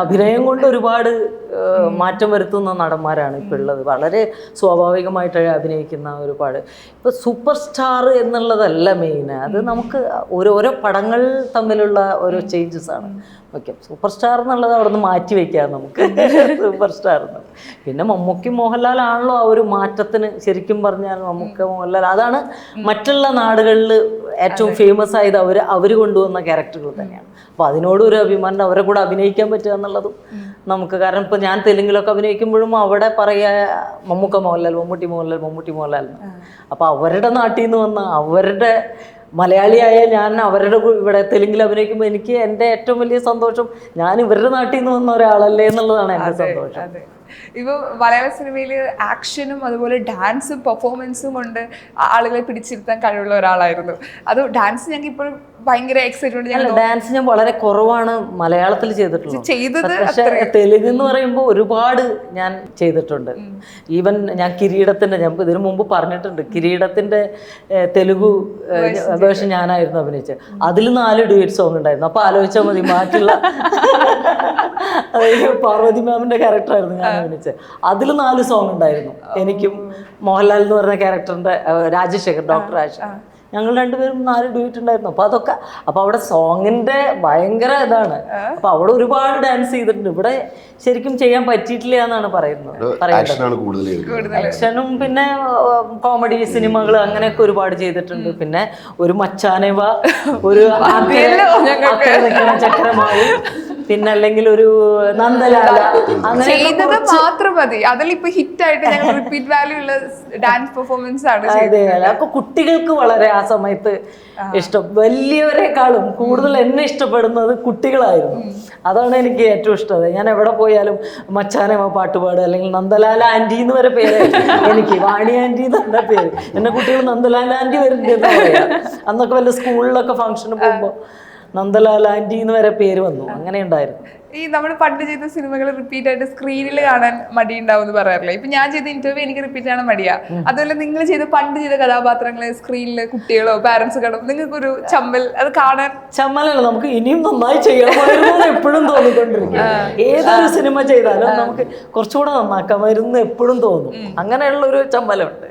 അഭിനയം കൊണ്ട് ഒരുപാട് മാറ്റം വരുത്തുന്ന നടന്മാരാണ് ഇപ്പോൾ ഉള്ളത്. വളരെ സ്വാഭാവികമായിട്ട് അഭിനയിക്കുന്ന ഒരുപാട്. ഇപ്പോൾ സൂപ്പർ സ്റ്റാർ എന്നുള്ളതല്ല മെയിൻ, അത് നമുക്ക് ഓരോരോ പടങ്ങൾ തമ്മിലുള്ള ഓരോ ചേഞ്ചസ് ആണ്. ഓക്കെ, സൂപ്പർ സ്റ്റാർ എന്നുള്ളത് അവിടെ നിന്ന് മാറ്റി വയ്ക്കാം നമുക്ക്. സൂപ്പർ സ്റ്റാർ എന്ന് പിന്നെ മമ്മൂക്കി മോഹൻലാൽ ആണല്ലോ ആ ഒരു മാറ്റത്തിന് ശരിക്കും പറഞ്ഞാൽ. മമ്മൂക്ക മോഹൻലാൽ അതാണ് മറ്റുള്ള നാടുകളിൽ ഏറ്റവും ഫേമസ് ആയത്. അവർ കൊണ്ടുവന്ന ക്യാരക്ടറുകൾ തന്നെയാണ്. അപ്പോൾ അതിനോടൊരു അഭിമാനം, അവരെ കൂടെ അഭിനയിക്കാൻ പറ്റുക എന്നുള്ളതും നമുക്ക്. കാരണം ഇപ്പോൾ ഞാൻ തെലുങ്കിലൊക്കെ അഭിനയിക്കുമ്പോഴും അവിടെ പറയുക മമ്മൂക്ക മോഹൻലാൽ, മമ്മൂട്ടി മോഹൻലാൽ, മമ്മൂട്ടി മോഹൻലാൽ എന്ന്. അപ്പോൾ അവരുടെ നാട്ടിൽ നിന്ന് വന്ന അവരുടെ മലയാളിയായ ഞാൻ അവരുടെ ഇവിടെ തെലുങ്കിൽ അഭിനയിക്കുമ്പോൾ എനിക്ക് എൻ്റെ ഏറ്റവും വലിയ സന്തോഷം ഞാൻ ഇവരുടെ നാട്ടിൽ നിന്ന് വന്ന ഒരാളല്ലേ എന്നുള്ളതാണ് എൻ്റെ സന്തോഷം. ഇപ്പൊ മലയാള സിനിമയിൽ ആക്ഷനും അതുപോലെ ഡാൻസും പെർഫോമൻസും കൊണ്ട് ആളുകളെ പിടിച്ചിരുത്താൻ കഴിവുള്ള ഒരാളായിരുന്നു. അത് ഡാൻസ് ഞങ്ങൾക്ക് ഇപ്പോഴും ഭയങ്കര എക്സൈറ്റ്മെന്റ്. ഡാൻസ് ഞാൻ വളരെ കുറവാണ് മലയാളത്തിൽ ചെയ്തിട്ടുള്ളത്. പക്ഷെ തെലുങ്ക് എന്ന് പറയുമ്പോൾ ഒരുപാട് ഞാൻ ചെയ്തിട്ടുണ്ട്. ഈവൻ ഞാൻ കിരീടത്തിന്റെ, ഞാൻ ഇതിനു മുമ്പ് പറഞ്ഞിട്ടുണ്ട്, കിരീടത്തിന്റെ തെലുഗു വേർഷൻ ഞാനായിരുന്നു അഭിനയിച്ചത്. അതിൽ 4 ഡ്യൂറ്റ് സോങ് ഉണ്ടായിരുന്നു. അപ്പൊ ആലോചിച്ചാൽ മതി, മാറ്റുള്ള പാർവതി മാമിന്റെ ക്യാരക്ടറായിരുന്നു ഞാൻ അഭിനയിച്ചത്. അതിൽ 4 സോങ് ഉണ്ടായിരുന്നു. എനിക്കും മോഹൻലാൽ എന്ന് പറഞ്ഞ ക്യാരക്ടറിന്റെ രാജശേഖർ, ഡോക്ടർ രാജശേഖർ, ഞങ്ങൾ രണ്ടുപേരും 4 ഡ്യൂറ്റ് ഉണ്ടായിരുന്നു. അപ്പൊ അതൊക്കെ, അപ്പൊ അവിടെ സോങ്ങിന്റെ ഭയങ്കര ഇതാണ്. അപ്പൊ അവിടെ ഒരുപാട് ഡാൻസ് ചെയ്തിട്ടുണ്ട്. ഇവിടെ ശരിക്കും ചെയ്യാൻ പറ്റിയിട്ടില്ല എന്നാണ് പറയുന്നത്. ആക്ഷനും പിന്നെ കോമഡി സിനിമകൾ അങ്ങനെയൊക്കെ ഒരുപാട് ചെയ്തിട്ടുണ്ട്. പിന്നെ ഒരു മച്ചാനവ, ഒരു ചക്രമായി, പിന്നെ അല്ലെങ്കിൽ ഒരു നന്ദലാല, അങ്ങനെ മാത്രം മതി. അതിലിപ്പോ ഹിറ്റ് ആയിട്ട് ഞങ്ങൾ റിപ്പീറ്റ് വാല്യൂ ഉള്ള ഡാൻസ് പെർഫോമൻസ് ആണ്. അതെ, അപ്പൊ കുട്ടികൾക്ക് വളരെ ആ സമയത്ത് ഇഷ്ടം, വലിയവരെക്കാളും കൂടുതൽ എന്നെ ഇഷ്ടപ്പെടുന്നത് കുട്ടികളായിരുന്നു. അതാണ് എനിക്ക് ഏറ്റവും ഇഷ്ടം. ഞാൻ എവിടെ പോയാലും മച്ചാനമ്മ പാട്ടുപാട്, അല്ലെങ്കിൽ നന്ദലാല ആന്റി എന്ന് വരെ പേര് എനിക്ക്, വാണി ആന്റി എന്ന പേര്. എന്നെ കുട്ടികൾ നന്ദലാല ആന്റി വരുന്നുണ്ടെന്ന് പറയാം. അന്നൊക്കെ വല്ല സ്കൂളിലൊക്കെ ഫംഗ്ഷന് പോകുമ്പോൾ നന്ദലാൽ ആന്റി എന്ന് വരെ പേര് വന്നു. അങ്ങനെ ഉണ്ടായിരുന്നു. ഈ നമ്മൾ പണ്ട് ചെയ്ത സിനിമകൾ റിപ്പീറ്റ് ആയിട്ട് സ്ക്രീനിൽ കാണാൻ മടി ഉണ്ടാവും എന്ന് പറയാറില്ല. ഇപ്പൊ ഞാൻ ചെയ്ത ഇന്റർവ്യൂ എനിക്ക് റിപ്പീറ്റ് ആണ് മടിയാ. അതുപോലെ നിങ്ങൾ പണ്ട് ചെയ്ത കഥാപാത്രങ്ങളെ സ്ക്രീനിൽ കുട്ടികളോ പാരന്റ്സ് കാണും, നിങ്ങൾക്കൊരു ചമ്മൽ, അത് കാണാൻ ചമ്മലല്ല, നമുക്ക് ഇനിയും നന്നായി ചെയ്യാമായിരുന്നു എപ്പോഴും തോന്നിക്കൊണ്ടിരിക്കും. ഏതൊരു സിനിമ ചെയ്താലും നമുക്ക് കുറച്ചുകൂടെ നന്നാക്കാമായിരുന്നു എപ്പോഴും തോന്നും. അങ്ങനെയുള്ള ഒരു ചമ്മലുണ്ട്.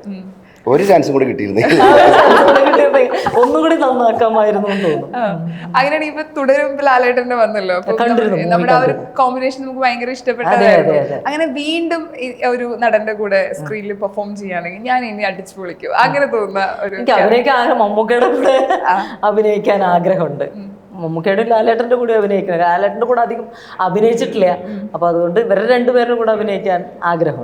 ഒരു ചാൻസും കൂടി കിട്ടിയിരുന്നെങ്കിൽ ഒന്നുകൂടി നന്നാക്കാമായിരുന്നു എന്ന് തോന്നും. അങ്ങനെയാണെങ്കിൽ ഇപ്പൊ തുടരും ലാലേട്ടന്റെ വന്നല്ലോ, നമ്മുടെ ആ ഒരു കോമ്പിനേഷൻ നമുക്ക് ഭയങ്കര ഇഷ്ടപ്പെട്ടതായിരുന്നു. അങ്ങനെ വീണ്ടും ഒരു നടന്റെ കൂടെ സ്ക്രീനിൽ പെർഫോം ചെയ്യുകയാണെങ്കിൽ ഞാൻ ഇനി അടിച്ചു പൊളിക്കും, അങ്ങനെ തോന്നുന്ന ഒരു. എനിക്ക് അഭിനയിക്കാൻ ആഗ്രഹം, മമ്മൂക്കയുടെ കൂടെ അഭിനയിക്കാൻ ആഗ്രഹമുണ്ട്. മമ്മൂക്കയുടെ ലാലേട്ടന്റെ കൂടെ അഭിനയിക്കണം. ലാലേട്ടന്റെ കൂടെ അധികം അഭിനയിച്ചിട്ടില്ല. അപ്പൊ അതുകൊണ്ട് ഇവരുടെ രണ്ടുപേരുടെ കൂടെ അഭിനയിക്കാൻ ആഗ്രഹം.